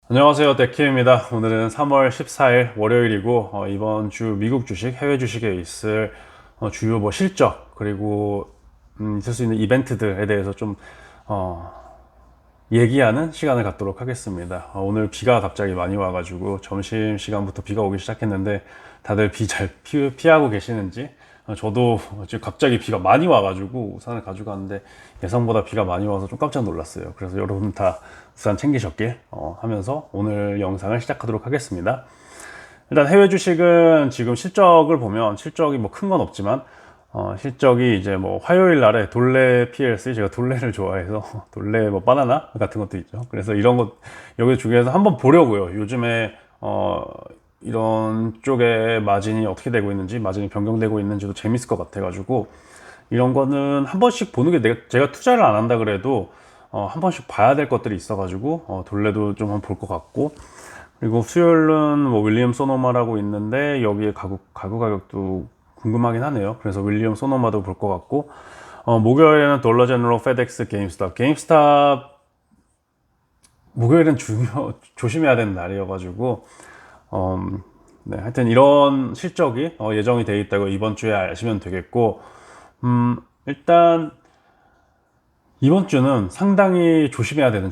안녕하세요, 데키입니다. 오늘은 3월 14일 월요일이고 이번 주 미국 주식, 해외 주식에 있을 주요 실적 그리고 있을 수 있는 이벤트들에 대해서 좀 어, 얘기하는 시간을 갖도록 하겠습니다. 오늘 비가 갑자기 많이 와가지고 점심 시간부터 비가 오기 시작했는데 다들 비 잘 피하고 계시는지. 저도 지금 갑자기 비가 많이 와가지고 우산을 가져갔는데 예상보다 비가 많이 와서 좀 깜짝 놀랐어요. 그래서 여러분 다 우산 챙기셨길 하면서 오늘 영상을 시작하도록 하겠습니다. 일단 해외 주식은 지금 실적을 보면 실적이 뭐 큰 건 없지만 실적이 이제 뭐 화요일 날에 돌레 PLC, 제가 돌레를 좋아해서 돌레 뭐 바나나 같은 것도 있죠. 그래서 이런 것 여기 중에서 한번 보려고요. 요즘에 이런 쪽에 마진이 어떻게 되고 있는지, 마진이 변경되고 있는지도 재밌을 것 같아 가지고 이런 거는 한 번씩 보는 게 제가 투자를 안 한다 그래도 한 번씩 봐야 될 것들이 있어 가지고 돌레도 좀 한번 볼 것 같고. 그리고 수요일은 뭐 윌리엄 소노마라고 있는데 여기에 가구 가격도 궁금하긴 하네요. 그래서 윌리엄 소노마도 볼 것 같고, 목요일에는 dollar general, FedEx, 게임스탑. 게임스탑 목요일은 조심해야 되는 날이어가지고, 네, 하여튼 이런 실적이 예정이 돼 있다고 이번 주에 아시면 되겠고, 일단 이번 주는 상당히 조심해야 되는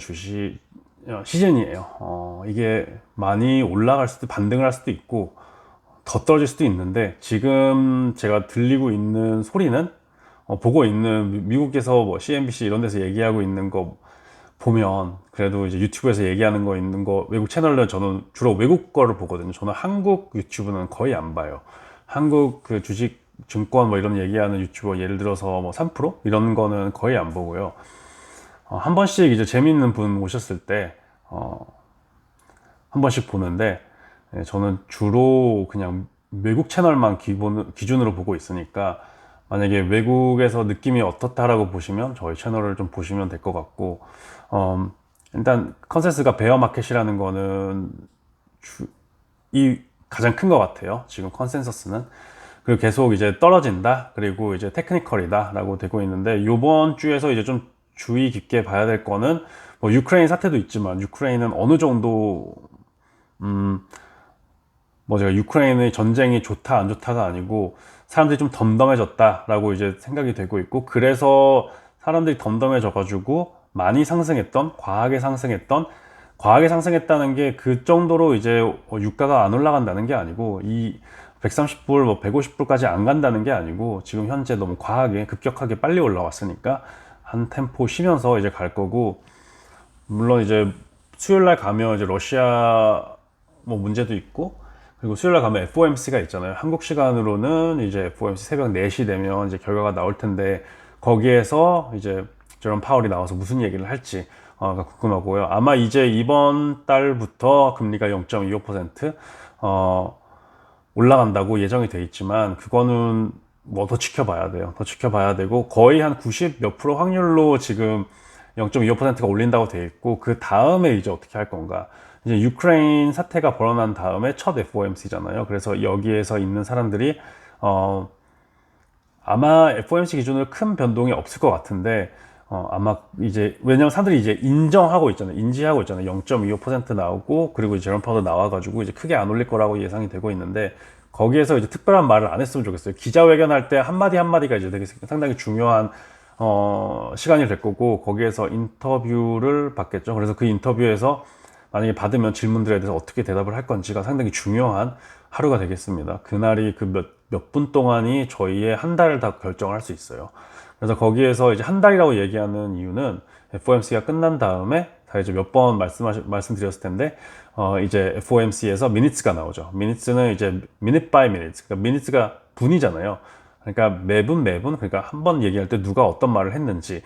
시즌이에요. 이게 많이 올라갈 수도, 반등을 할 수도 있고 더 떨어질 수도 있는데, 지금 제가 들리고 있는 소리는 보고 있는 미국에서 뭐 CNBC 이런 데서 얘기하고 있는 거 보면, 그래도 이제 유튜브에서 얘기하는 거 있는 거 외국 채널은 저는 주로 외국 거를 보거든요. 저는 한국 유튜브는 거의 안 봐요. 한국 그 주식 증권 뭐 이런 얘기하는 유튜버 예를 들어서 뭐 3% 이런 거는 거의 안 보고요. 한 번씩 이제 재밌는 분 오셨을 때 한 번씩 보는데, 저는 주로 그냥 외국 채널만 기준으로 보고 있으니까, 만약에 외국에서 느낌이 어떻다라고 보시면 저희 채널을 좀 보시면 될 것 같고, 어, 일단 컨센서스가 베어 마켓이라는 거는 이 가장 큰 것 같아요. 지금 컨센서스는. 그리고 계속 이제 떨어진다. 그리고 이제 테크니컬이다라고 되고 있는데, 요번 주에서 이제 좀 주의 깊게 봐야 될 거는 뭐 유크레인 사태도 있지만, 유크레인은 어느 정도 뭐 제가 유크레인의 전쟁이 좋다 안 좋다가 아니고 사람들이 좀 덤덤해졌다라고 이제 생각이 되고 있고, 그래서 사람들이 덤덤해져 가지고 많이 상승했던, 과하게 상승했다는 게 그 정도로 이제 유가가 안 올라간다는 게 아니고, 이 130불 뭐 150불까지 안 간다는 게 아니고, 지금 현재 너무 과하게 급격하게 빨리 올라왔으니까 한 템포 쉬면서 이제 갈 거고. 물론 이제 수요일 날 가면 이제 러시아 뭐 문제도 있고, 그리고 수요일 날 가면 FOMC가 있잖아요. 한국 시간으로는 이제 FOMC 새벽 4시 되면 이제 결과가 나올 텐데, 거기에서 이제 저런 파월이 나와서 무슨 얘기를 할지 궁금하고요. 아마 이제 이번 달부터 금리가 0.25% 올라간다고 예정이 돼 있지만, 그거는 뭐 더 지켜봐야 돼요. 더 지켜봐야 되고, 거의 한 90 몇 프로 확률로 지금 0.25%가 올린다고 돼 있고, 그 다음에 이제 어떻게 할 건가. 이제 유크레인 사태가 벌어난 다음에 첫 FOMC잖아요. 그래서 여기에서 있는 사람들이 아마 FOMC 기준으로 큰 변동이 없을 것 같은데, 아마 이제 왜냐면 사람들이 이제 인지하고 있잖아요. 0.25% 나오고, 그리고 이제 제롬 파워도 나와가지고 이제 크게 안 올릴 거라고 예상이 되고 있는데, 거기에서 이제 특별한 말을 안 했으면 좋겠어요. 기자회견할 때 한마디 한마디가 이제 되게 상당히 중요한 시간이 될 거고, 거기에서 인터뷰를 받겠죠. 그래서 그 인터뷰에서 만약에 받으면 질문들에 대해서 어떻게 대답을 할 건지가 상당히 중요한 하루가 되겠습니다. 그날이 그 몇 분 동안이 저희의 한 달을 다 결정할 수 있어요. 그래서 거기에서 이제 한 달이라고 얘기하는 이유는, FOMC가 끝난 다음에 다 이제 몇 번 말씀드렸을 텐데, 이제 FOMC에서 미니츠가 나오죠. 미니츠는 이제 minute by minute, 그러니까 미니츠가 분이잖아요. 그러니까 매분, 그러니까 한 번 얘기할 때 누가 어떤 말을 했는지,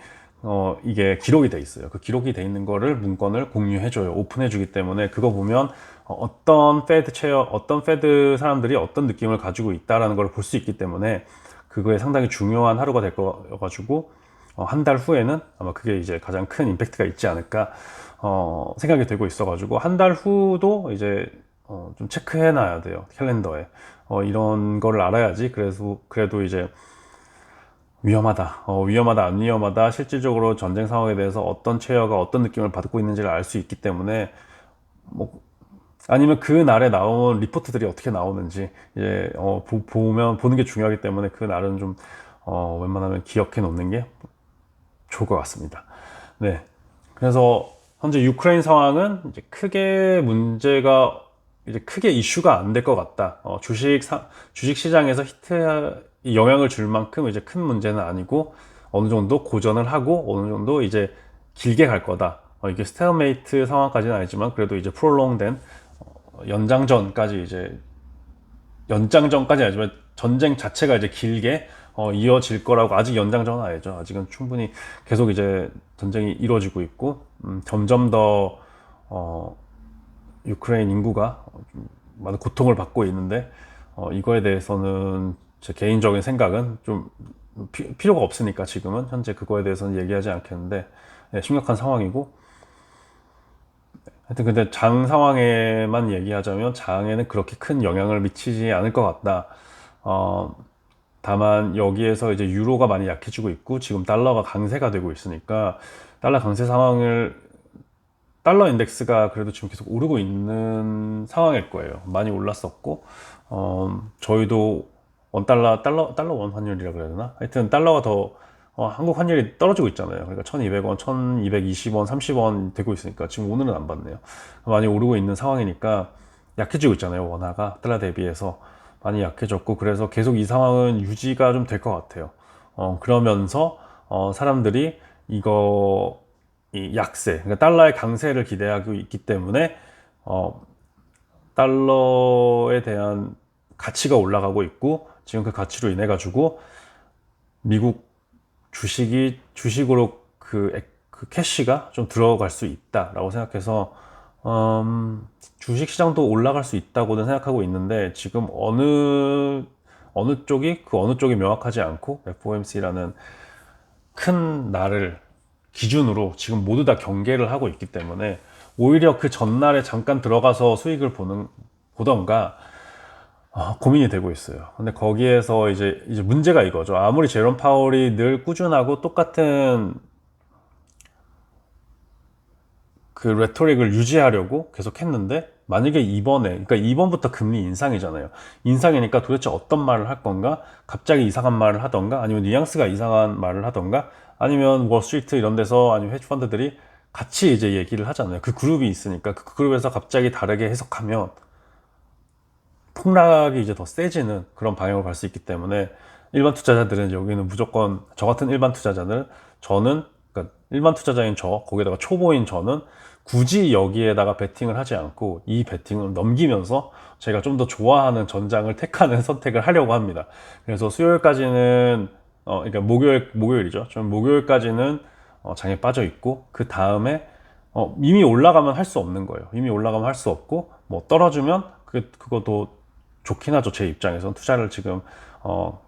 이게 기록이 돼 있어요. 그 기록이 돼 있는 거를 문건을 공유해줘요. 오픈해주기 때문에, 그거 보면 어떤 페드 사람들이 어떤 느낌을 가지고 있다라는 걸 볼 수 있기 때문에, 그거에 상당히 중요한 하루가 될 거가지고, 한 달 후에는 아마 그게 이제 가장 큰 임팩트가 있지 않을까 생각이 되고 있어가지고, 한 달 후도 이제 좀 체크해 놔야 돼요. 캘린더에 이런 거를 알아야지. 그래도 이제 위험하다, 안 위험하다, 실질적으로 전쟁 상황에 대해서 어떤 체어가 어떤 느낌을 받고 있는지를 알 수 있기 때문에, 뭐 아니면 그 날에 나온 리포트들이 어떻게 나오는지 이제 보면 보는 게 중요하기 때문에 그 날은 좀 웬만하면 기억해 놓는 게 좋을 것 같습니다. 네. 그래서 현재 유크레인 상황은 이제 크게 문제가 이제 크게 이슈가 안 될 것 같다. 주식 시장에서 영향을 줄 만큼 이제 큰 문제는 아니고 어느 정도 고전을 하고 어느 정도 이제 길게 갈 거다. 이게 스테어메이트 상황까지는 아니지만 그래도 이제 프롤롱된 연장전까지 이제 연장전까지 아니지만 전쟁 자체가 이제 길게 이어질 거라고. 아직 연장전은 아니죠. 아직은 충분히 계속 이제 전쟁이 이루어지고 있고 점점 더 유크레인 인구가 좀 많은 고통을 받고 있는데 이거에 대해서는 제 개인적인 생각은 좀 필요가 없으니까 지금은 현재 그거에 대해서는 얘기하지 않겠는데 네, 심각한 상황이고 하여튼 근데 장 상황에만 얘기하자면 장에는 그렇게 큰 영향을 미치지 않을 것 같다. 어, 다만 여기에서 이제 유로가 많이 약해지고 있고 지금 달러가 강세가 되고 있으니까 달러 강세 상황을 달러 인덱스가 그래도 지금 계속 오르고 있는 상황일 거예요. 많이 올랐었고 저희도 달러 원 환율이라 그래야 되나? 하여튼 달러가 더 한국 환율이 떨어지고 있잖아요. 그러니까 1200원, 1220원, 30원 되고 있으니까 지금 오늘은 안 봤네요. 많이 오르고 있는 상황이니까 약해지고 있잖아요. 원화가 달러 대비해서 많이 약해졌고 그래서 계속 이 상황은 유지가 좀 될 것 같아요. 그러면서 사람들이 이거 이 약세, 그러니까 달러의 강세를 기대하고 있기 때문에 어, 달러에 대한 가치가 올라가고 있고 지금 그 가치로 인해 가지고 미국 주식으로 그 캐시가 좀 들어갈 수 있다라고 생각해서 주식 시장도 올라갈 수 있다고는 생각하고 있는데 지금 어느 쪽이 그 어느 쪽이 명확하지 않고 FOMC라는 큰 날을 기준으로 지금 모두 다 경계를 하고 있기 때문에 오히려 그 전날에 잠깐 들어가서 수익을 보던가 고민이 되고 있어요. 근데 거기에서 이제 문제가 이거죠. 아무리 제롬 파월이 늘 꾸준하고 똑같은 그 레토릭을 유지하려고 계속 했는데 만약에 그러니까 이번부터 금리 인상이잖아요. 인상이니까 도대체 어떤 말을 할 건가? 갑자기 이상한 말을 하던가 아니면 뉘앙스가 이상한 말을 하던가 아니면 월스트리트 이런 데서 아니면 헤지 펀드들이 같이 이제 얘기를 하잖아요. 그 그룹이 있으니까 그 그룹에서 갑자기 다르게 해석하면 폭락이 이제 더 세지는 그런 방향으로 갈 수 있기 때문에 일반 투자자들은 여기는 무조건 저 같은 일반 투자자들 저는 그러니까 일반 투자자인 거기다가 초보인 저는 굳이 여기에다가 베팅을 하지 않고 이 베팅을 넘기면서 제가 좀 더 좋아하는 전장을 택하는 선택을 하려고 합니다. 그래서 수요일까지는 그러니까 목요일이죠. 좀 목요일까지는 장에 빠져 있고 그 다음에 이미 올라가면 할 수 없는 거예요. 이미 올라가면 할 수 없고 뭐 떨어지면 그것도 좋긴 하죠. 제 입장에선 투자를 지금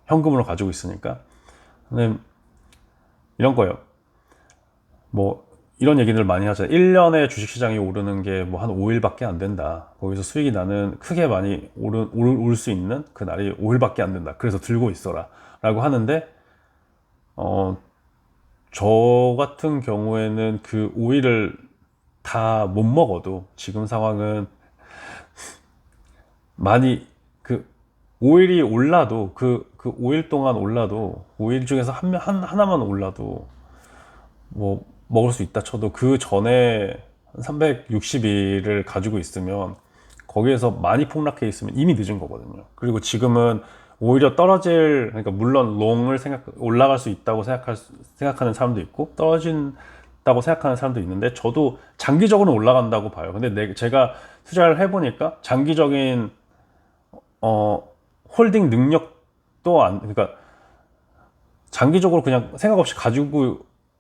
현금으로 가지고 있으니까. 근데 이런 거예요. 뭐 이런 얘기들 많이 하잖아요. 1년에 주식시장이 오르는 게 뭐 한 5일밖에 안 된다. 거기서 수익이 나는 크게 많이 올 수 있는 그 날이 5일밖에 안 된다. 그래서 들고 있어라 라고 하는데 저 같은 경우에는 그 5일을 다 못 먹어도 지금 상황은 많이 그 5일이 올라도 그 5일 동안 올라도 5일 중에서 하나만 올라도 뭐 먹을 수 있다 쳐도 그 전에 360일을 가지고 있으면 거기에서 많이 폭락해 있으면 이미 늦은 거거든요. 그리고 지금은 오히려 그러니까 물론 올라갈 수 있다고 생각하는 사람도 있고 떨어진다고 생각하는 사람도 있는데 저도 장기적으로 올라간다고 봐요. 근데 제가 투자를 해보니까 장기적인 홀딩 능력도 그러니까 장기적으로 그냥 생각 없이 가지고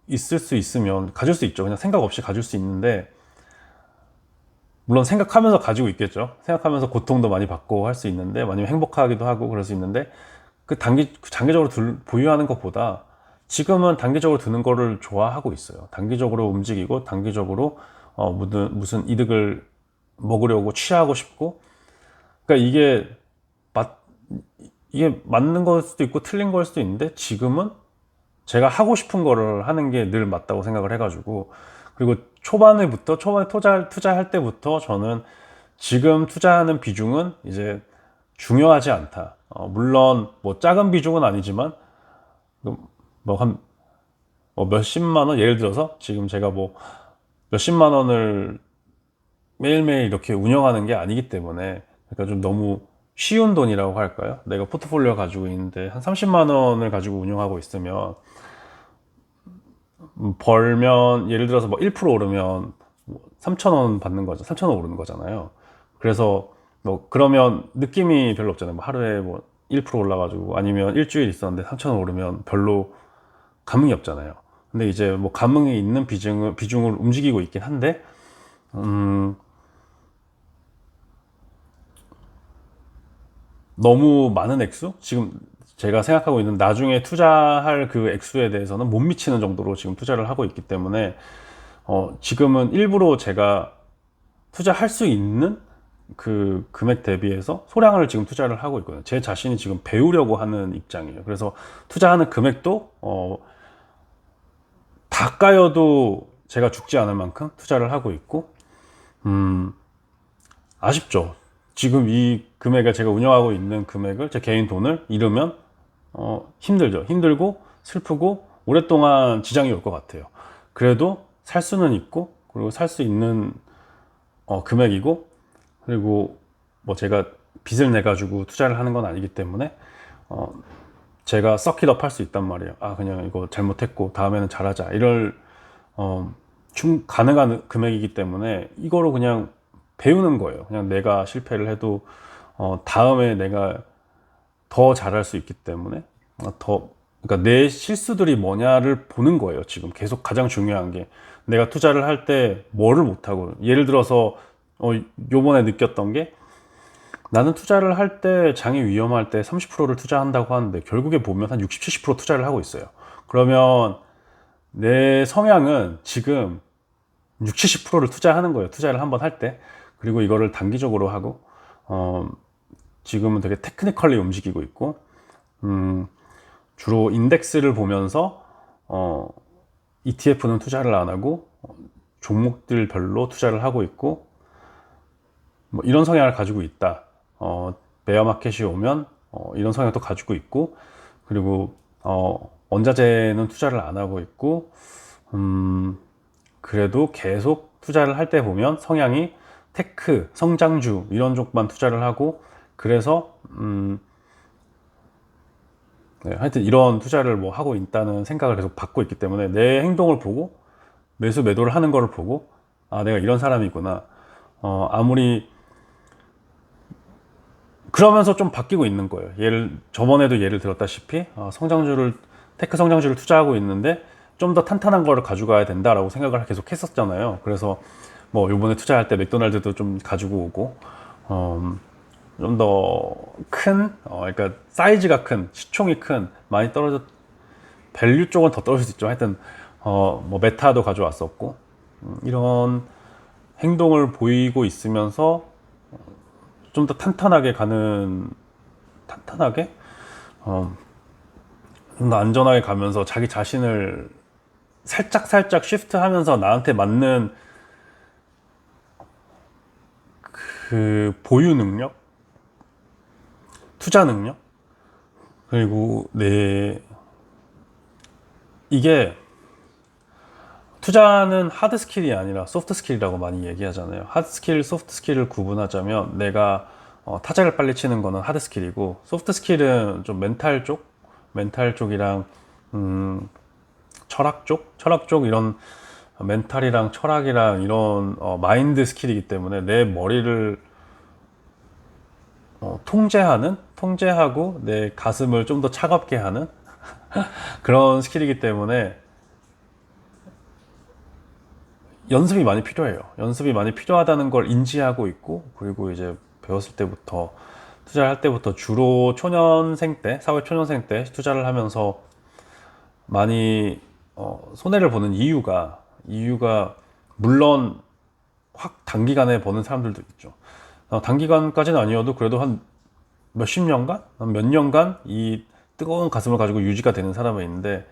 있을 수 있으면 가질 수 있죠. 그냥 생각 없이 가질 수 있는데 물론 생각하면서 가지고 있겠죠. 생각하면서 고통도 많이 받고 할 수 있는데 아니면 행복하기도 하고 그럴 수 있는데 장기적으로 보유하는 것보다 지금은 단기적으로 드는 거를 좋아하고 있어요. 단기적으로 움직이고 단기적으로 무슨 이득을 먹으려고 취하고 싶고 그러니까 이게 맞는 걸 수도 있고 틀린 걸 수도 있는데 지금은 제가 하고 싶은 거를 하는 게 늘 맞다고 생각을 해가지고 그리고 초반에 투자할 때부터 저는 지금 투자하는 비중은 이제 중요하지 않다. 물론 뭐 작은 비중은 아니지만 뭐한 몇십만 원, 예를 들어서 지금 제가 뭐 몇십만 원을 매일매일 이렇게 운영하는 게 아니기 때문에, 그러니까 좀 너무 쉬운 돈이라고 할까요? 내가 포트폴리오 가지고 있는데 한 30만 원을 가지고 운영하고 있으면 벌면 예를 들어서 뭐 1% 오르면 3천 원 받는 거죠. 3천 원 오르는 거잖아요. 그래서 뭐 그러면 느낌이 별로 없잖아요. 뭐 하루에 뭐 1% 올라가지고 아니면 일주일 있었는데 3천 원 오르면 별로 감흥이 없잖아요. 근데 이제 뭐 감흥이 있는 비중을 움직이고 있긴 한데, 너무 많은 액수? 지금 제가 생각하고 있는 나중에 투자할 그 액수에 대해서는 못 미치는 정도로 지금 투자를 하고 있기 때문에, 지금은 일부러 제가 투자할 수 있는 그 금액 대비해서 소량을 지금 투자를 하고 있거든요. 제 자신이 지금 배우려고 하는 입장이에요. 그래서 투자하는 금액도 다 까여도 제가 죽지 않을 만큼 투자를 하고 있고, 아쉽죠. 지금 이 금액을, 제가 운영하고 있는 금액을, 제 개인 돈을 잃으면 힘들죠. 힘들고 슬프고 오랫동안 지장이 올 것 같아요. 그래도 살 수는 있고, 그리고 살 수 있는 금액이고, 그리고 뭐 제가 빚을 내 가지고 투자를 하는 건 아니기 때문에 제가 썩킷업 할 수 있단 말이에요. 아, 그냥 이거 잘못했고 다음에는 잘하자, 이럴 가능한 금액이기 때문에 이거로 그냥 배우는 거예요. 그냥 내가 실패를 해도 다음에 내가 더 잘할 수 있기 때문에, 그러니까 내 실수들이 뭐냐를 보는 거예요. 지금 계속 가장 중요한 게, 내가 투자를 할 때 뭐를 못하고, 예를 들어서 요번에 느꼈던 게, 나는 투자를 할 때 장이 위험할 때 30%를 투자한다고 하는데 결국에 보면 한 60, 70% 투자를 하고 있어요. 그러면 내 성향은 지금 60, 70%를 투자하는 거예요. 투자를 한번 할 때. 그리고 이거를 단기적으로 하고, 지금은 되게 테크니컬리 움직이고 있고, 주로 인덱스를 보면서 ETF는 투자를 안 하고 종목들별로 투자를 하고 있고, 뭐 이런 성향을 가지고 있다. 베어 마켓이 오면 이런 성향도 가지고 있고, 그리고 원자재는 투자를 안 하고 있고, 그래도 계속 투자를 할 때 보면 성향이 테크, 성장주 이런 쪽만 투자를 하고, 그래서 네, 하여튼 이런 투자를 뭐 하고 있다는 생각을 계속 받고 있기 때문에, 내 행동을 보고 매수 매도를 하는 거를 보고, 아, 내가 이런 사람이구나. 아무리 그러면서 좀 바뀌고 있는 거예요. 저번에도 예를 들었다시피 테크 성장주를 투자하고 있는데 좀 더 탄탄한 거를 가져가야 된다라고 생각을 계속 했었잖아요. 그래서 뭐 요번에 투자할 때 맥도날드도 좀 가지고 오고, 좀 더 그러니까 사이즈가 큰, 시총이 큰, 많이 떨어졌, 밸류 쪽은 더 떨어질 수 있죠. 하여튼 뭐 메타도 가져왔었고, 이런 행동을 보이고 있으면서 좀 더 탄탄하게 좀 더 안전하게 가면서 자기 자신을 살짝 쉬프트하면서 나한테 맞는 그 보유 능력, 투자 능력, 그리고 이게, 투자는 하드 스킬이 아니라 소프트 스킬이라고 많이 얘기하잖아요. 하드 스킬, 소프트 스킬을 구분하자면, 내가 타자를 빨리 치는 거는 하드 스킬이고, 소프트 스킬은 좀 멘탈 쪽이랑 철학 쪽 이런, 멘탈이랑 철학이랑 이런 마인드 스킬이기 때문에, 내 머리를 통제하고 내 가슴을 좀 더 차갑게 하는 그런 스킬이기 때문에 연습이 많이 필요해요. 연습이 많이 필요하다는 걸 인지하고 있고, 그리고 이제 배웠을 때부터, 투자를 할 때부터 주로 사회 초년생 때 투자를 하면서 많이 손해를 보는 이유가 물론 확 단기간에 버는 사람들도 있죠. 단기간까지는 아니어도 그래도 한 몇십 년간, 몇 년간 이 뜨거운 가슴을 가지고 유지가 되는 사람은 있는데,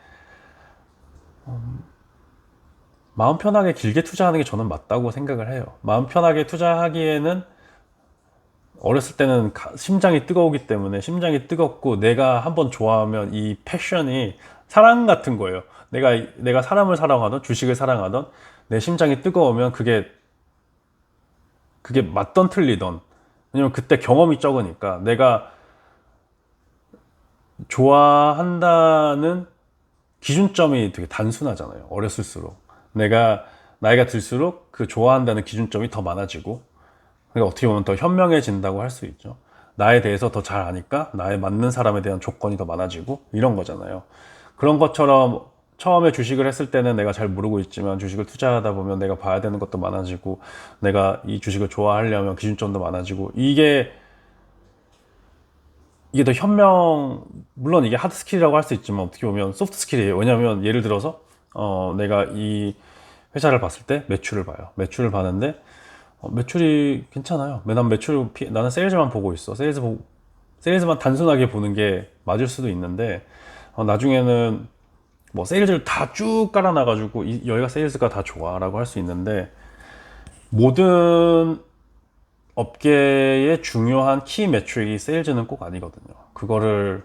마음 편하게 길게 투자하는 게 저는 맞다고 생각을 해요. 마음 편하게 투자하기에는 어렸을 때는 심장이 뜨거우기 때문에 심장이 뜨겁고 내가 한번 좋아하면 이 패션이 사랑 같은 거예요. 내가 사람을 사랑하던 주식을 사랑하던 내 심장이 뜨거우면 그게 맞던 틀리던 왜냐면 그때 경험이 적으니까 내가 좋아한다는 기준점이 되게 단순하잖아요. 어렸을수록 내가 나이가 들수록 그 좋아한다는 기준점이 더 많아지고 그러니까 어떻게 보면 더 현명해진다고 할 수 있죠. 나에 대해서 더 잘 아니까 나에 맞는 사람에 대한 조건이 더 많아지고 이런 거잖아요. 그런 것처럼 처음에 주식을 했을 때는 내가 잘 모르고 있지만 주식을 투자하다 보면 내가 봐야 되는 것도 많아지고 내가 이 주식을 좋아하려면 기준점도 많아지고 이게 더 물론 이게 하드 스킬이라고 할 수 있지만 어떻게 보면 소프트 스킬이에요. 왜냐하면 예를 들어서 내가 이 회사를 봤을 때 매출을 봐요. 매출을 봤는데 매출이 괜찮아요. 나는 세일즈만 보고 있어. 세일즈만 단순하게 보는 게 맞을 수도 있는데 나중에는 뭐 세일즈를 다 쭉 깔아놔가지고 여기가 세일즈가 다 좋아라고 할 수 있는데 모든 업계의 중요한 키 매트릭이 세일즈는 꼭 아니거든요. 그거를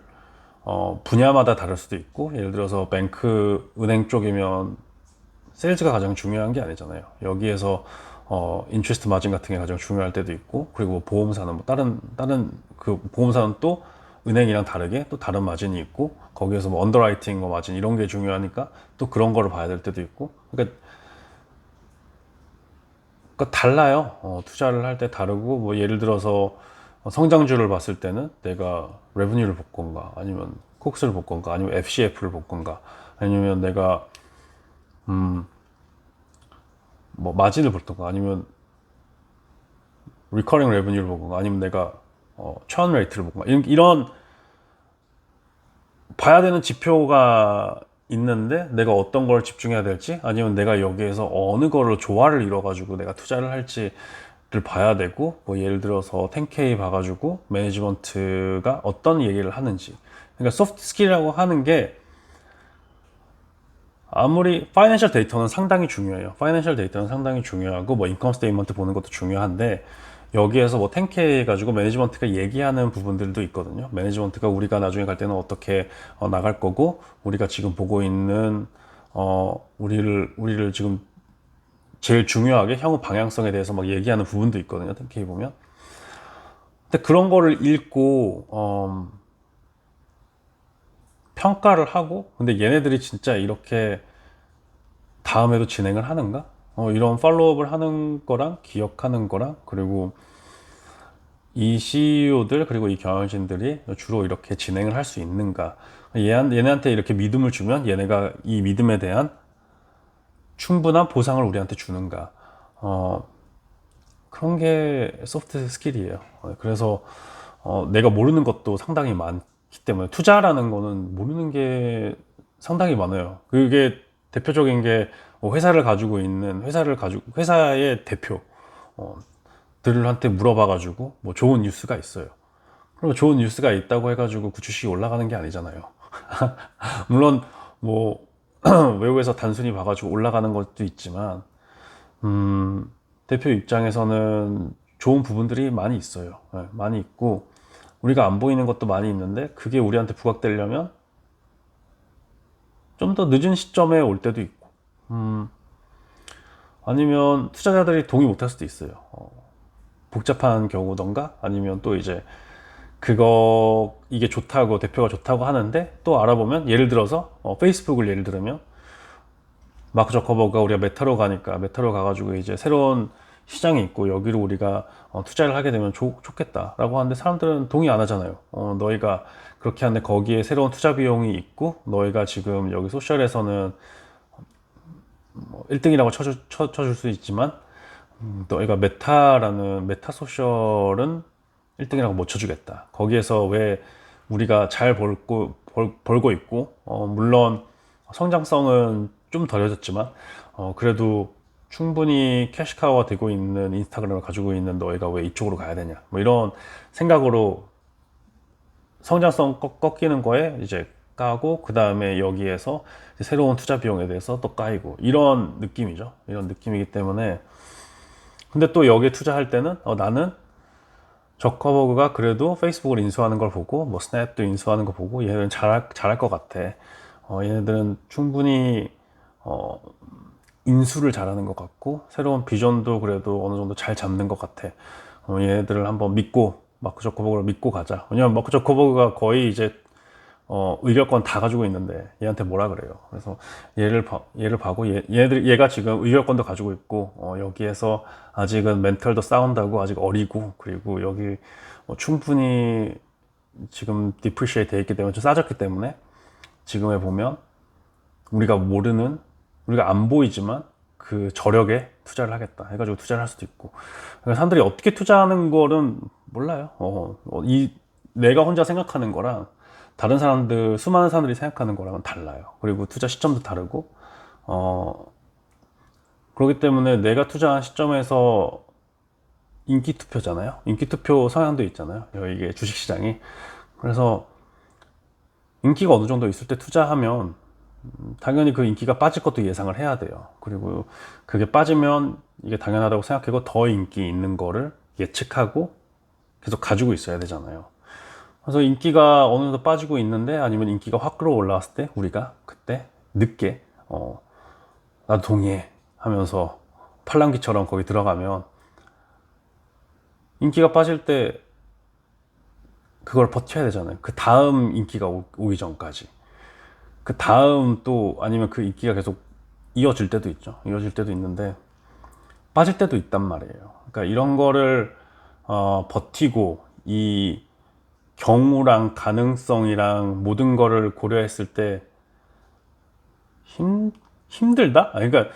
분야마다 다를 수도 있고 예를 들어서 은행 쪽이면 세일즈가 가장 중요한 게 아니잖아요. 여기에서 인트레스트 마진 같은 게 가장 중요할 때도 있고 그리고 보험사는 뭐 다른 그 보험사는 또 은행이랑 다르게 또 다른 마진이 있고 거기에서 뭐 언더라이팅 뭐 마진 이런 게 중요하니까 또 그런 거를 봐야 될 때도 있고 그러니까 달라요. 투자를 할 때 다르고 뭐 예를 들어서 성장주를 봤을 때는 내가 레브뉴를 볼 건가 아니면 콕스를 볼 건가 아니면 FCF를 볼 건가 아니면 내가 뭐 마진을 볼 건가 아니면 리커링 레브뉴를 볼 건가 아니면 내가 churn 레이트를 볼 건가 이런 봐야 되는 지표가 있는데 내가 어떤 걸 집중해야 될지 아니면 내가 여기에서 어느 거를 조화를 이뤄가지고 내가 투자를 할지를 봐야 되고 뭐 예를 들어서 10K 봐가지고 매니지먼트가 어떤 얘기를 하는지 그러니까 소프트 스킬이라고 하는 게 아무리 파이낸셜 데이터는 상당히 중요해요. 파이낸셜 데이터는 상당히 중요하고 뭐 인컴 스테이트먼트 보는 것도 중요한데 여기에서 뭐 10K 가지고 매니지먼트가 얘기하는 부분들도 있거든요. 매니지먼트가 우리가 나중에 갈 때는 어떻게 나갈 거고 우리가 지금 보고 있는 우리를 지금 제일 중요하게 향후 방향성에 대해서 막 얘기하는 부분도 있거든요. 10K 보면. 근데 그런 거를 읽고 평가를 하고 근데 얘네들이 진짜 이렇게 다음에도 진행을 하는가? 이런 팔로우업을 하는 거랑 기억하는 거랑 그리고 이 CEO들 그리고 이 경영진들이 주로 이렇게 진행을 할 수 있는가? 얘네한테 이렇게 믿음을 주면 얘네가 이 믿음에 대한 충분한 보상을 우리한테 주는가? 그런 게 소프트 스킬이에요. 그래서 내가 모르는 것도 상당히 많기 때문에 투자라는 거는 모르는 게 상당히 많아요. 그게 대표적인 게 회사의 대표 들한테 물어봐가지고 뭐 좋은 뉴스가 있어요. 그러면 좋은 뉴스가 있다고 해가지고 그 주식이 올라가는 게 아니잖아요. 물론 뭐 외국에서 단순히 봐가지고 올라가는 것도 있지만 대표 입장에서는 좋은 부분들이 많이 있어요. 네, 많이 있고 우리가 안 보이는 것도 많이 있는데 그게 우리한테 부각되려면 좀 더 늦은 시점에 올 때도 있고 아니면 투자자들이 동의 못할 수도 있어요. 복잡한 경우던가 아니면 또 이제 이게 좋다고 대표가 좋다고 하는데 또 알아보면 예를 들어서 페이스북을 예를 들면 마크 저커버그가 우리가 메타로 가가지고 이제 새로운 시장이 있고 여기로 우리가 투자를 하게 되면 좋겠다라고 하는데 사람들은 동의 안 하잖아요. 너희가 그렇게 하는데 거기에 새로운 투자 비용이 있고 너희가 지금 여기 소셜에서는 뭐 1등이라고 쳐줄 수 있지만 너희가 메타 소셜은 1등이라고 못 쳐주겠다. 거기에서 왜 우리가 잘 벌고 있고 물론 성장성은 좀 덜해졌지만 그래도 충분히 캐시카우가 되고 있는 인스타그램을 가지고 있는 너희가 왜 이쪽으로 가야 되냐 뭐 이런 생각으로 성장성 꺾이는 거에 이제 까고 그 다음에 여기에서 이제 새로운 투자 비용에 대해서 또 까이고 이런 느낌이죠. 이런 느낌이기 때문에 근데 또 여기에 투자할 때는 나는 저커버그가 그래도 페이스북을 인수하는 걸 보고 뭐 스냅도 인수하는 거 보고 얘네들은 잘할 것 같아. 얘네들은 충분히 인수를 잘하는 것 같고 새로운 비전도 그래도 어느 정도 잘 잡는 것 같아. 얘네들을 한번 믿고 마크 저커버그를 믿고 가자. 왜냐면 마크 저커버그가 거의 이제 의결권 다 가지고 있는데 얘한테 뭐라 그래요. 그래서 얘를 봐고 얘가 지금 의결권도 가지고 있고 여기에서 아직은 멘털도 싸운다고 아직 어리고 그리고 여기 충분히 지금 디프리시에이트 돼 있기 때문에 좀 싸졌기 때문에 지금에 보면 우리가 안 보이지만 그 저력에 투자를 하겠다 해가지고 투자를 할 수도 있고 그러니까 사람들이 어떻게 투자하는 거는 몰라요. 내가 혼자 생각하는 거랑 다른 사람들 수많은 사람들이 생각하는 거랑은 달라요. 그리고 투자 시점도 다르고 그렇기 때문에 내가 투자한 시점에서 인기 투표잖아요. 인기 투표 성향도 있잖아요. 이게 주식시장이. 그래서 인기가 어느 정도 있을 때 투자하면 당연히 그 인기가 빠질 것도 예상을 해야 돼요. 그리고 그게 빠지면 이게 당연하다고 생각하고 더 인기 있는 거를 예측하고 계속 가지고 있어야 되잖아요. 그래서 인기가 어느 정도 빠지고 있는데 아니면 인기가 확 끌어올라왔을 때 우리가 그때 늦게 나도 동의해 하면서 팔랑귀처럼 거기 들어가면 인기가 빠질 때 그걸 버텨야 되잖아요. 그 다음 인기가 오기 전까지. 그 다음 또 아니면 그 인기가 계속 이어질 때도 있죠. 이어질 때도 있는데 빠질 때도 있단 말이에요. 그러니까 이런 거를 버티고 이 경우랑 가능성이랑 모든 거를 고려했을 때 힘들다? 그러니까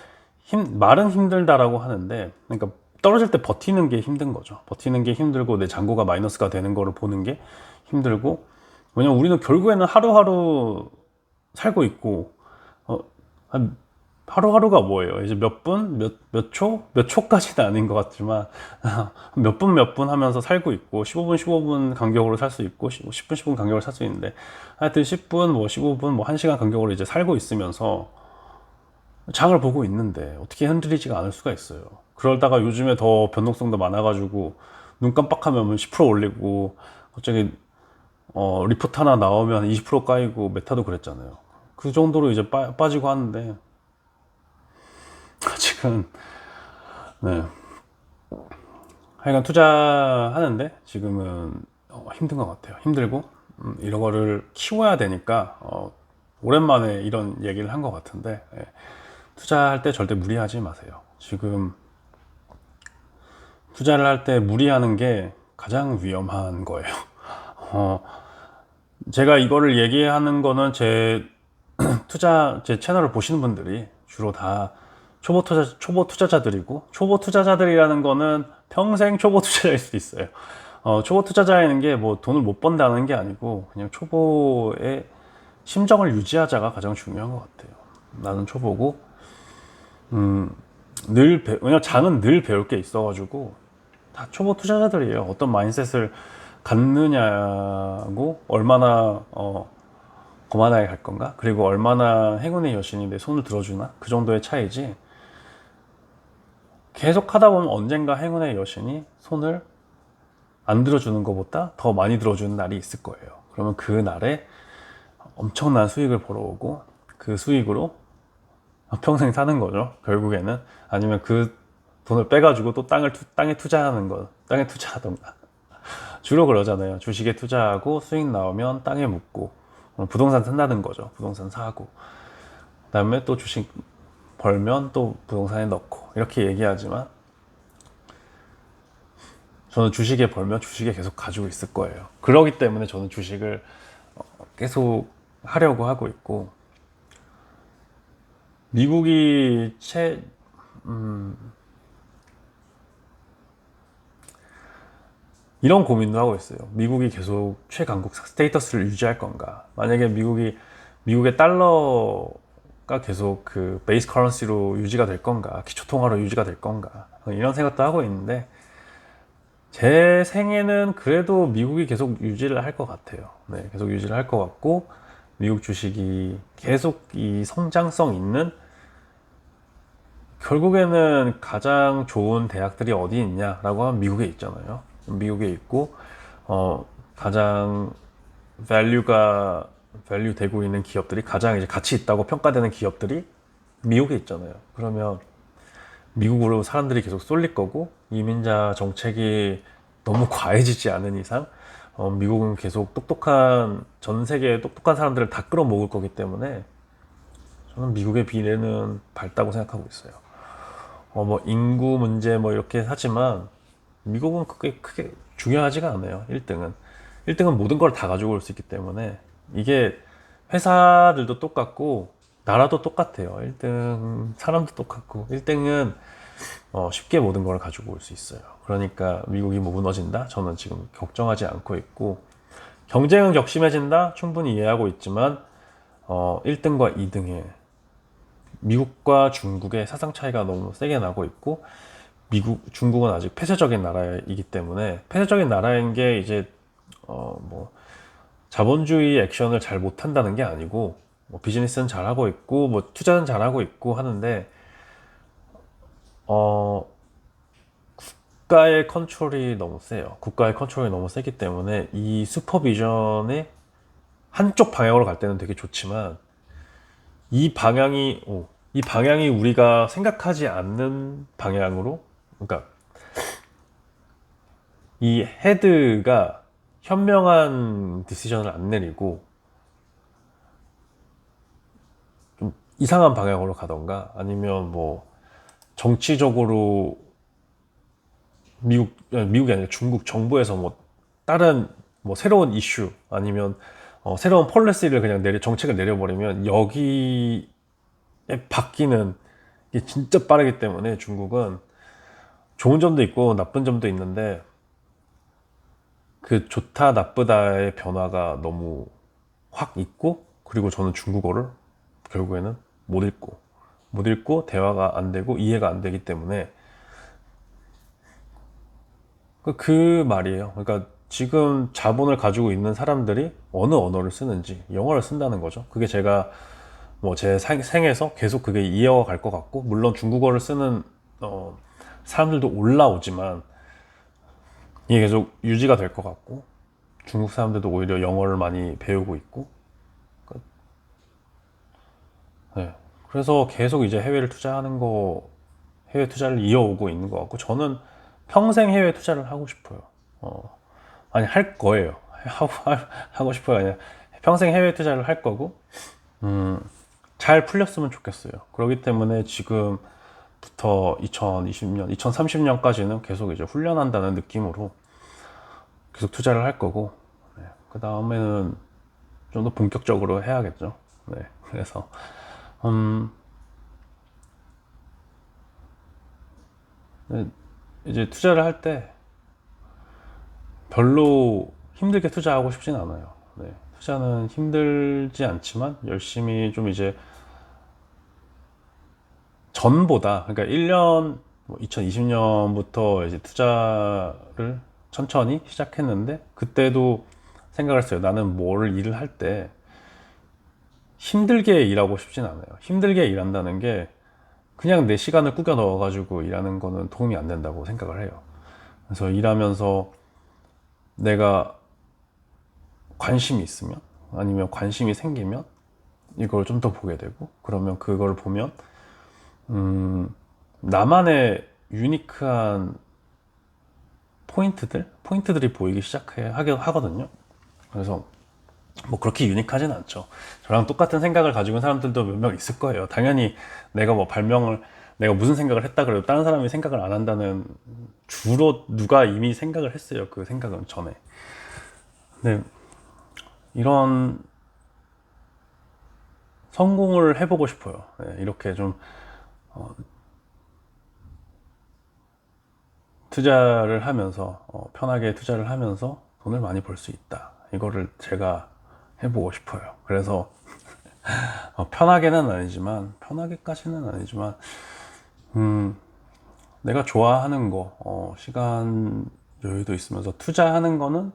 말은 힘들다라고 하는데 그러니까 떨어질 때 버티는 게 힘든 거죠. 버티는 게 힘들고 내 잔고가 마이너스가 되는 거를 보는 게 힘들고 왜냐면 우리는 결국에는 하루하루 살고 있고 한 하루하루가 뭐예요? 이제 몇 분, 몇 초? 몇 초까지는 아닌 것 같지만 몇 분 몇 분 하면서 살고 있고 15분 15분 간격으로 살 수 있고 10분 10분 간격으로 살 수 있는데 하여튼 10분 뭐 15분 뭐 1시간 간격으로 이제 살고 있으면서 장을 보고 있는데 어떻게 흔들리지가 않을 수가 있어요. 그러다가 요즘에 더 변동성도 많아가지고 눈 깜빡하면 10% 올리고 갑자기 리포트 하나 나오면 20% 까이고 메타도 그랬잖아요. 그 정도로 이제 빠지고 하는데 아직은 네. 하여간 투자하는데 지금은 힘든 것 같아요. 힘들고 이런 거를 키워야 되니까 오랜만에 이런 얘기를 한 것 같은데 투자할 때 절대 무리하지 마세요. 지금 투자를 할 때 무리하는 게 가장 위험한 거예요. 제가 이거를 얘기하는 거는 제 채널을 보시는 분들이 주로 다 초보 투자자들이고, 초보 투자자들이라는 거는 평생 초보 투자자일 수도 있어요. 초보 투자자라는 게 뭐 돈을 못 번다는 게 아니고, 그냥 초보의 심정을 유지하자가 가장 중요한 것 같아요. 나는 초보고, 왜냐면 장은 늘 배울 게 있어가지고, 다 초보 투자자들이에요. 어떤 마인셋을 갖느냐고, 얼마나, 거만하게 갈 건가? 그리고 얼마나 행운의 여신이 내 손을 들어주나? 그 정도의 차이지. 계속 하다 보면 언젠가 행운의 여신이 손을 안 들어주는 것보다 더 많이 들어주는 날이 있을 거예요. 그러면 그 날에 엄청난 수익을 벌어오고 그 수익으로 평생 사는 거죠. 결국에는. 아니면 그 돈을 빼가지고 또 땅에 투자하는 거. 땅에 투자하던가. 주로 그러잖아요. 주식에 투자하고 수익 나오면 땅에 묻고 부동산 산다는 거죠. 부동산 사고 그 다음에 또 주식 벌면 또 부동산에 넣고 이렇게 얘기하지만 저는 주식에 벌면 주식에 계속 가지고 있을 거예요. 그러기 때문에 저는 주식을 계속 하려고 하고 있고 미국이 이런 고민도 하고 있어요. 미국이 계속 최강국 스테이터스를 유지할 건가? 만약에 미국의 달러가 계속 그 베이스 커런시로 유지가 될 건가? 기초 통화로 유지가 될 건가? 이런 생각도 하고 있는데 제 생에는 그래도 미국이 계속 유지를 할 것 같아요. 네, 계속 유지를 할 것 같고 미국 주식이 계속 이 성장성 있는, 결국에는 가장 좋은 대학들이 어디 있냐라고 하면 미국에 있잖아요. 미국에 있고 가장 밸류 되고 있는 기업들이, 가장 이제 가치 있다고 평가되는 기업들이 미국에 있잖아요. 그러면 미국으로 사람들이 계속 쏠릴 거고, 이민자 정책이 너무 과해지지 않은 이상 미국은 계속 전 세계의 똑똑한 사람들을 다 끌어모을 거기 때문에 저는 미국의 미래는 밝다고 생각하고 있어요. 뭐 인구 문제 뭐 이렇게 하지만 미국은 크게 중요하지가 않아요. 1등은 모든 걸 다 가지고 올 수 있기 때문에. 이게 회사들도 똑같고 나라도 똑같아요. 1등 사람도 똑같고, 1등은 쉽게 모든 걸 가지고 올 수 있어요. 그러니까 미국이 뭐 무너진다? 저는 지금 걱정하지 않고 있고, 경쟁은 격심해진다? 충분히 이해하고 있지만 1등과 2등의 미국과 중국의 사상 차이가 너무 세게 나고 있고, 중국은 아직 폐쇄적인 나라이기 때문에, 폐쇄적인 나라인 게 이제 뭐 자본주의 액션을 잘 못한다는 게 아니고, 뭐 비즈니스는 잘하고 있고 뭐 투자는 잘하고 있고 하는데, 국가의 컨트롤이 너무 세요. 국가의 컨트롤이 너무 세기 때문에 이 슈퍼비전이 한쪽 방향으로 갈 때는 되게 좋지만, 이 방향이 우리가 생각하지 않는 방향으로, 그러니까 이 헤드가 현명한 디시전을 안 내리고 좀 이상한 방향으로 가던가, 아니면 뭐 정치적으로 미국이 아니라 중국 정부에서 뭐 다른 뭐 새로운 이슈, 아니면 새로운 폴리시를 그냥 정책을 내려버리면 여기에 바뀌는 게 진짜 빠르기 때문에, 중국은 좋은 점도 있고 나쁜 점도 있는데 그 좋다 나쁘다의 변화가 너무 확 있고, 그리고 저는 중국어를 결국에는 못 읽고 대화가 안 되고 이해가 안 되기 때문에 그 말이에요. 그러니까 지금 자본을 가지고 있는 사람들이 어느 언어를 쓰는지 영어를 쓴다는 거죠. 그게 제가 뭐 제 생에서 계속 그게 이어가 갈 것 같고, 물론 중국어를 쓰는 사람들도 올라오지만 이게 계속 유지가 될 것 같고, 중국 사람들도 오히려 영어를 많이 배우고 있고. 네. 그래서 계속 이제 해외 투자를 이어오고 있는 것 같고, 저는 평생 해외 투자를 하고 싶어요. 아니, 할 거예요. 하고 싶어요. 아니야. 평생 해외 투자를 할 거고, 잘 풀렸으면 좋겠어요. 그렇기 때문에 지금부터 2020년, 2030년까지는 계속 이제 훈련한다는 느낌으로 계속 투자를 할 거고, 네. 그 다음에는 좀 더 본격적으로 해야겠죠. 네. 그래서, 네, 이제 투자를 할 때 별로 힘들게 투자하고 싶진 않아요. 네. 투자는 힘들지 않지만 열심히 좀 이제 전보다, 그러니까 1년, 2020년부터 이제 투자를 천천히 시작했는데, 그때도 생각을 했어요. 나는 일을 할 때 힘들게 일하고 싶진 않아요. 힘들게 일한다는 게 그냥 내 시간을 꾸겨 넣어가지고 일하는 거는 도움이 안 된다고 생각을 해요. 그래서 일하면서 내가 관심이 있으면, 아니면 관심이 생기면 이걸 좀 더 보게 되고, 그러면 그걸 보면 나만의 유니크한 포인트들이 보이기 하거든요. 그래서 뭐 그렇게 유니크하진 않죠. 저랑 똑같은 생각을 가지고 있는 사람들도 몇 명 있을 거예요. 당연히 내가 무슨 생각을 했다 그래도 다른 사람이 생각을 안 한다는, 주로 누가 이미 생각을 했어요. 그 생각은 전에. 근데 이런 성공을 해보고 싶어요. 네, 이렇게 좀 투자를 하면서 편하게 투자를 하면서 돈을 많이 벌 수 있다. 이거를 제가 해보고 싶어요. 그래서 편하게까지는 아니지만 내가 좋아하는 거, 시간 여유도 있으면서 투자하는 거는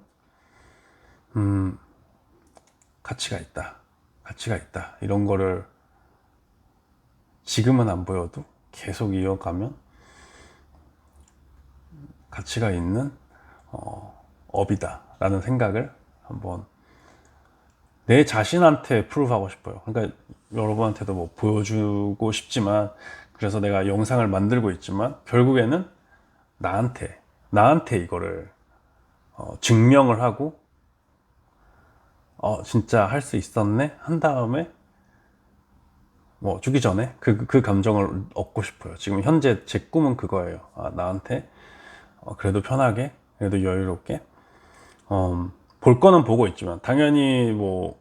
가치가 있다. 가치가 있다. 이런 거를 지금은 안 보여도 계속 이어가면 가치가 있는 업이다 라는 생각을 한번 내 자신한테 프루브하고 싶어요. 그러니까 여러분한테도 뭐 보여주고 싶지만, 그래서 내가 영상을 만들고 있지만 결국에는 나한테 이거를 증명을 하고 진짜 할 수 있었네 한 다음에 뭐 주기 전에 그 감정을 얻고 싶어요. 지금 현재 제 꿈은 그거예요. 나한테 그래도 편하게, 그래도 여유롭게 볼 거는 보고 있지만, 당연히 뭐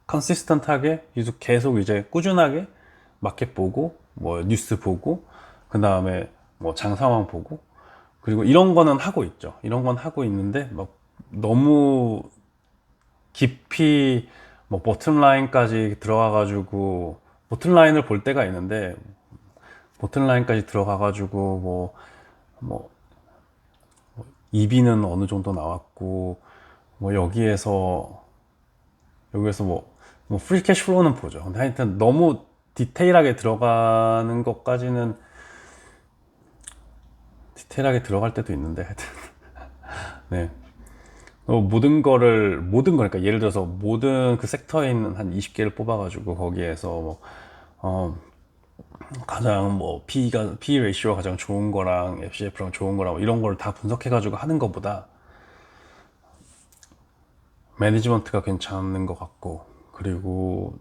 컨시스턴트하게 계속 이제 꾸준하게 마켓 보고 뭐 뉴스 보고 그 다음에 뭐 장 상황 보고, 그리고 이런 거는 하고 있죠. 이런 건 하고 있는데 막 너무 깊이 뭐 버튼 라인까지 들어가 가지고, 버튼 라인을 볼 때가 있는데 버튼 라인까지 들어가 가지고 뭐 EB는 어느 정도 나왔고 뭐 여기에서 뭐 프리 캐시 플로우는 보죠. 근데 하여튼 너무 디테일하게 들어가는 것까지는, 디테일하게 들어갈 때도 있는데 하여튼 네. 그러니까 예를 들어서 모든 그 섹터에 있는 한 20개를 뽑아가지고 거기에서 가장 뭐 P 레이시오가 가장 좋은 거랑 FCF랑 좋은 거랑 뭐 이런 걸 다 분석해가지고 하는 것보다 매니지먼트가 괜찮은 것 같고, 그리고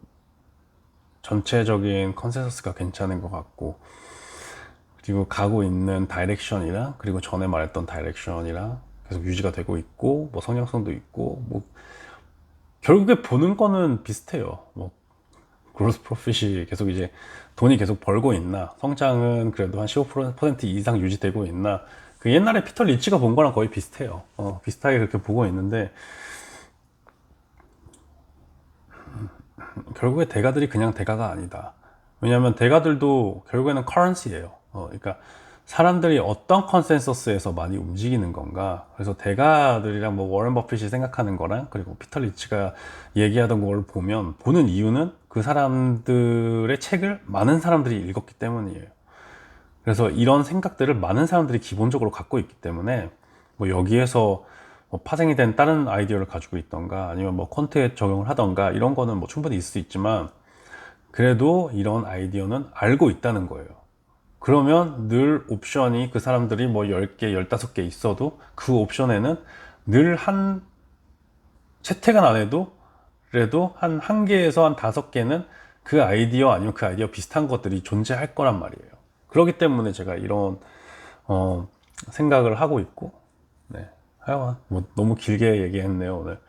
전체적인 컨센서스가 괜찮은 것 같고, 그리고 가고 있는 다이렉션이랑, 그리고 전에 말했던 다이렉션이랑 계속 유지가 되고 있고, 뭐 성장성도 있고, 뭐 결국에 보는 거는 비슷해요. 뭐 그로스 프로핏이 계속 이제 돈이 계속 벌고 있나, 성장은 그래도 한 15% 이상 유지되고 있나, 그 옛날에 피터 리치가 본 거랑 거의 비슷해요. 비슷하게 그렇게 보고 있는데, 결국에 대가들이 그냥 대가가 아니다. 왜냐하면 대가들도 결국에는 커런시예요. 그러니까 사람들이 어떤 컨센서스에서 많이 움직이는 건가. 그래서 대가들이랑 뭐 워런 버핏이 생각하는 거랑, 그리고 피터 리치가 얘기하던 걸 보는 이유는 그 사람들의 책을 많은 사람들이 읽었기 때문이에요. 그래서 이런 생각들을 많은 사람들이 기본적으로 갖고 있기 때문에, 뭐 여기에서 뭐 파생이 된 다른 아이디어를 가지고 있던가, 아니면 뭐 퀀트에 적용을 하던가, 이런 거는 뭐 충분히 있을 수 있지만, 그래도 이런 아이디어는 알고 있다는 거예요. 그러면 늘 옵션이, 그 사람들이 뭐 10개, 15개 있어도 그 옵션에는 늘 채택은 안 해도 그래도 한 개에서 한 5개는 그 아이디어 아니면 그 아이디어 비슷한 것들이 존재할 거란 말이에요. 그렇기 때문에 제가 이런 생각을 하고 있고, 네. 하여간 뭐 너무 길게 얘기했네요. 오늘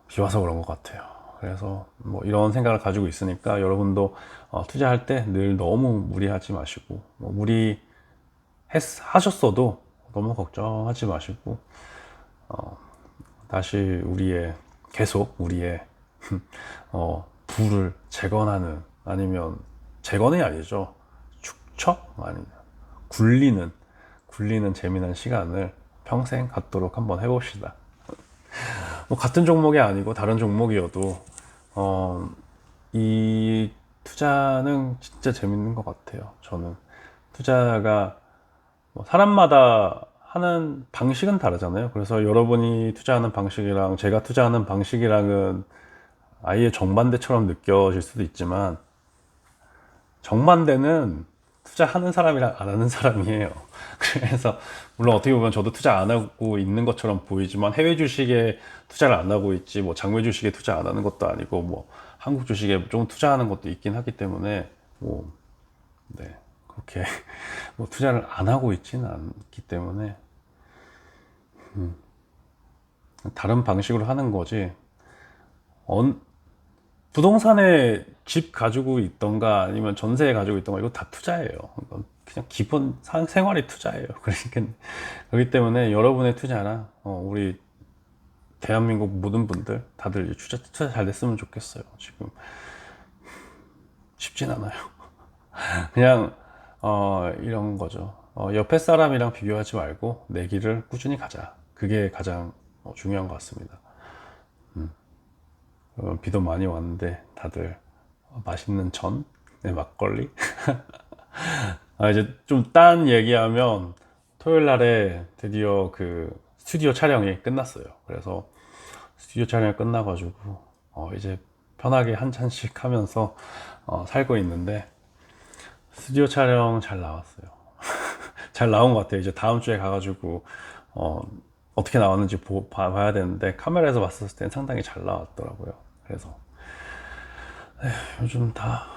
비 와서 그런 것 같아요. 그래서 뭐 이런 생각을 가지고 있으니까 여러분도 투자할 때 늘 너무 무리하지 마시고, 뭐 하셨어도 너무 걱정하지 마시고, 다시 계속 우리의 부를 재건하는, 아니면 재건이 아니죠, 축적, 아니면 굴리는 재미난 시간을 평생 갖도록 한번 해봅시다. 뭐 같은 종목이 아니고 다른 종목이어도 이 투자는 진짜 재밌는 것 같아요. 저는 투자가 뭐 사람마다 하는 방식은 다르잖아요. 그래서 여러분이 투자하는 방식이랑 제가 투자하는 방식이랑은 아예 정반대처럼 느껴질 수도 있지만, 정반대는 투자하는 사람이랑 안 하는 사람이에요. 그래서 물론 어떻게 보면 저도 투자 안 하고 있는 것처럼 보이지만, 해외 주식에 투자를 안 하고 있지 뭐 장외 주식에 투자 안 하는 것도 아니고, 뭐 한국 주식에 좀 투자하는 것도 있긴 하기 때문에, 뭐 네, 그렇게 뭐 투자를 안 하고 있지는 않기 때문에 다른 방식으로 하는 거지. 부동산에 집 가지고 있던가 아니면 전세 가지고 있던가, 이거 다 투자예요. 이건 그냥 기본 생활이 투자예요. 그러니까 그렇기 때문에 여러분의 투자나 우리 대한민국 모든 분들 다들 투자 잘 됐으면 좋겠어요. 지금 쉽진 않아요. 그냥 이런 거죠. 옆에 사람이랑 비교하지 말고 내 길을 꾸준히 가자. 그게 가장 중요한 것 같습니다. 비도 많이 왔는데 다들 맛있는 전, 네, 막걸리. 이제 좀 딴 얘기하면 토요일 날에 드디어 그 스튜디오 촬영이 끝났어요. 그래서 스튜디오 촬영이 끝나가지고 이제 편하게 한 잔씩 하면서 살고 있는데 스튜디오 촬영 잘 나왔어요. 잘 나온 것 같아요. 이제 다음 주에 가가지고 어떻게 나왔는지 봐야 되는데 카메라에서 봤을 땐 상당히 잘 나왔더라고요. 그래서 요즘 다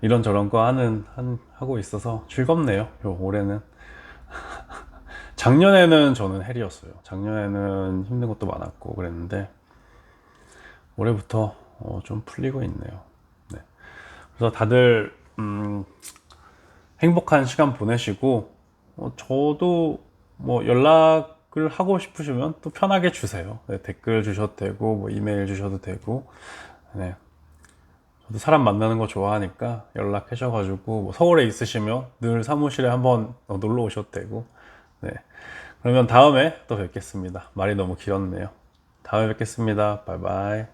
이런저런 거 하고 있어서 즐겁네요. 요 올해는. 작년에는 저는 헬이었어요. 작년에는 힘든 것도 많았고 그랬는데 올해부터 좀 풀리고 있네요. 네. 그래서 다들 행복한 시간 보내시고 저도 뭐 연락을 하고 싶으시면 또 편하게 주세요. 네, 댓글 주셔도 되고 뭐 이메일 주셔도 되고. 네. 저도 사람 만나는 거 좋아하니까 연락하셔가지고 뭐 서울에 있으시면 늘 사무실에 한번 놀러 오셔도 되고. 네. 그러면 다음에 또 뵙겠습니다. 말이 너무 길었네요. 다음에 뵙겠습니다. 바이바이.